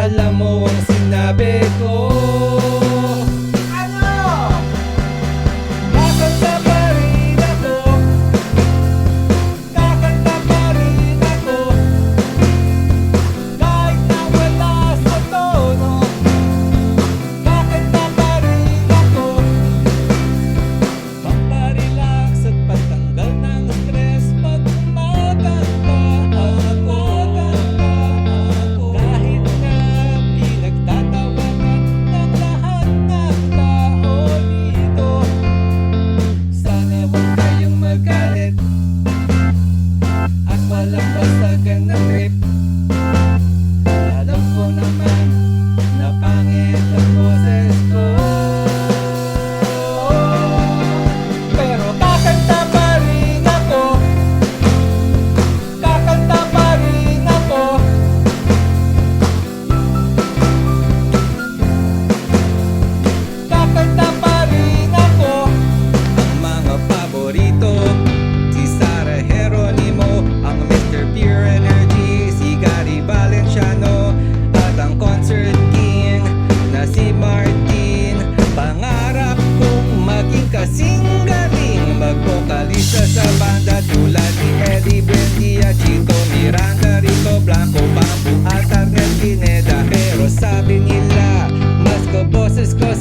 Alam mo ang sinabi ko. Ano? Kakanta pa rin ako. Kakanta pa rin ako. Kahit na wala sa tono. Kakanta pa rin ako. Pamparelax at pagtanggal ng stress. Pag kumakanta ako. Kahit na pinagtatawanan ng lahat ng tao dito. Sana huwag kayong magalit at walang basagan ng trip. Alam ko naman na pangit ang boses ko, pero kakanta pa rin ako. Kakanta pa rin ako. Kakanta pa rin ako. Ang mga paborito, si Sarah Geronimo, ang Mr. Pure Energy, si Gary Valenciano, at ang concert king na si Martin. Pangarap kong maging kasing galing magbokalista sa banda tulad ni Eddie Buendia, Chito Miranda, Rico Blanco, Bamboo at Arnel Pineda. Pero sabi nila, mas ko boses ko